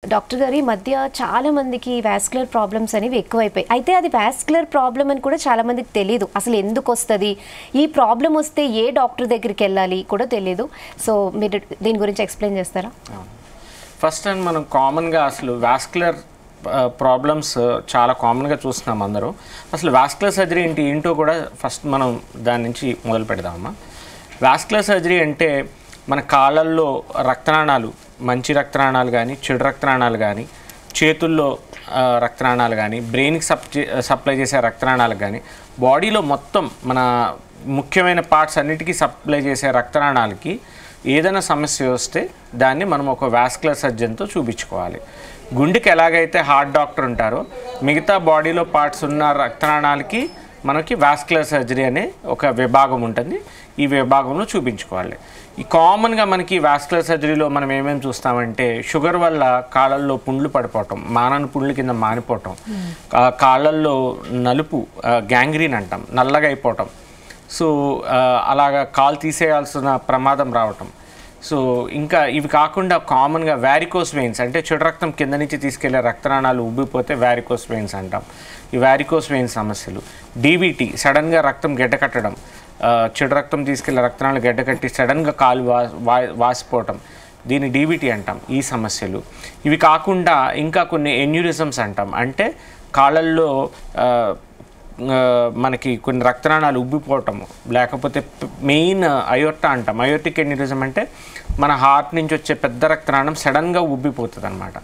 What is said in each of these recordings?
Doctor గారు ఈ మధ్య చాలా మందికి వాస్కులర్ ప్రాబ్లమ్స్ అనేవి ఎక్కువైపోయాయి. అయితే అది వాస్కులర్ ప్రాబ్లమ్ అని కూడా చాలా మందికి తెలియదు. అసలు ఎందుకు వస్తుంది, ఈ ప్రాబ్లం వస్తే ఏ డాక్టర్ దగ్గరికి వెళ్ళాలి కూడా తెలియదు. సో మీరు దీని గురించి ఎక్స్ప్లెయిన్ చేస్తారా? ఫస్ట్ అండ్ మనం కామన్గా అసలు వాస్కులర్ ప్రాబ్లమ్స్ చాలా కామన్గా చూస్తున్నాం అందరూ. అసలు వాస్కులర్ సర్జరీ ఏంటో కూడా ఫస్ట్ మనం దాని నుంచి మొదలు పెడదామమ్మా. వాస్కులర్ సర్జరీ అంటే మన కాళ్ళల్లో రక్తనాళాలు, మంచి రక్తనాళాలు కానీ చెడు రక్తనాళాలు కానీ, చేతుల్లో రక్తనాళాలు కానీ, బ్రెయిన్కి సప్లై చేసే రక్తనాళాలు కానీ, బాడీలో మొత్తం మన ముఖ్యమైన పార్ట్స్ అన్నిటికీ సప్లై చేసే రక్తనాళాలకి ఏదైనా సమస్య వస్తే దాన్ని మనం ఒక వాస్కులర్ సర్జన్తో చూపించుకోవాలి. గుండెకి ఎలాగైతే హార్ట్ డాక్టర్ ఉంటారో మిగతా బాడీలో పార్ట్స్ ఉన్న రక్తనాళాలకి మనకి వాస్కులర్ సర్జరీ అనే ఒక విభాగం ఉంటుంది. ఈ విభాగంలో చూపించుకోవాలి. ఈ కామన్గా మనకి వాస్కులర్ సర్జరీలో మనం ఏమేమి చూస్తామంటే షుగర్ వల్ల కాళ్ళల్లో పుండ్లు పడిపోవటం, మానని పుండ్ల కింద మానిపోవటం, కాళ్ళల్లో నలుపు గ్యాంగ్రీన్ అంటాం, నల్లగా అయిపోవటం, సో అలాగా కాలు తీసేయాల్సిన ప్రమాదం రావటం. సో ఇంకా ఇవి కాకుండా కామన్గా వ్యారికోస్ వెయిన్స్ అంటే చెడు రక్తం కింద నుంచి తీసుకెళ్లే రక్తనాళాలు ఉబ్బిపోతే వ్యారికోస్ వెయిన్స్ అంటాం. ఈ వ్యారికోస్ వెయిన్స్ సమస్యలు, డీబీటీ సడన్గా రక్తం గడ్డకట్టడం, చెడు రక్తం తీసుకెళ్లే రక్తనాళాలు గడ్డకట్టి సడన్గా కాలు వాసిపోవటం, దీన్ని డీబీటీ అంటాం. ఈ సమస్యలు ఇవి కాకుండా ఇంకా కొన్ని ఎన్యూరిజమ్స్ అంటాం. అంటే కాళ్ళల్లో మనకి కొన్ని రక్తనాళాలు ఉబ్బిపోవటము, లేకపోతే మెయిన్ అయోర్టా అంటాం. అయోర్టిక్ ఎన్యూరిజం అంటే మన హార్ట్ నుంచి వచ్చే పెద్ద రక్తనాళం సడన్గా ఉబ్బిపోతుంది అనమాట.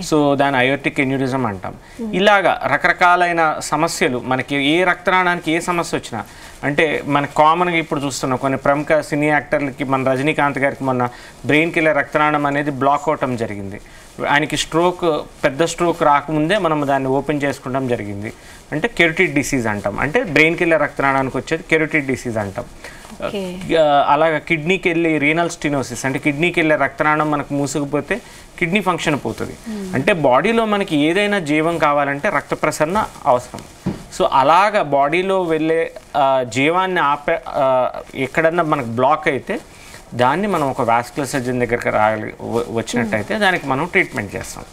సో దాని అయోర్టిక్ ఎన్యూరిజం అంటాం. ఇలాగా రకరకాలైన సమస్యలు మనకి ఏ రక్తనాళానికి ఏ సమస్య వచ్చినా, అంటే మనకు కామన్గా ఇప్పుడు చూస్తున్నాం కొన్ని ప్రముఖ సినీ యాక్టర్లకి, మన రజనీకాంత్ గారికి మొన్న బ్రెయిన్కి వెళ్ళే రక్తనాళం అనేది బ్లాక్ అవటం జరిగింది. ఆయనకి పెద్ద స్ట్రోక్ రాకముందే మనం దాన్ని ఓపెన్ చేసుకోవడం జరిగింది. అంటే కెరోటిడ్ డిసీజ్ అంటాం. అంటే బ్రెయిన్కి వెళ్ళే రక్తనాళానికి వచ్చేది కెరోటిడ్ డిసీజ్ అంటాం. అలాగా కిడ్నీకి వెళ్ళి రీనల్ స్టెనోసిస్ అంటే కిడ్నీకి వెళ్ళే రక్తనాళం మనకు మూసుకుపోతే కిడ్నీ ఫంక్షన్ పోతుంది. అంటే బాడీలో మనకి ఏదైనా జీవం కావాలంటే రక్త ప్రసరణ అవసరం. సో అలాగా బాడీలో వెళ్ళే జీవాన్ని ఎక్కడన్నా మనకు బ్లాక్ అయితే దాన్ని మనం ఒక వాస్కులర్ సర్జన్ దగ్గరికి వచ్చినట్టయితే దానికి మనం ట్రీట్మెంట్ చేస్తాం.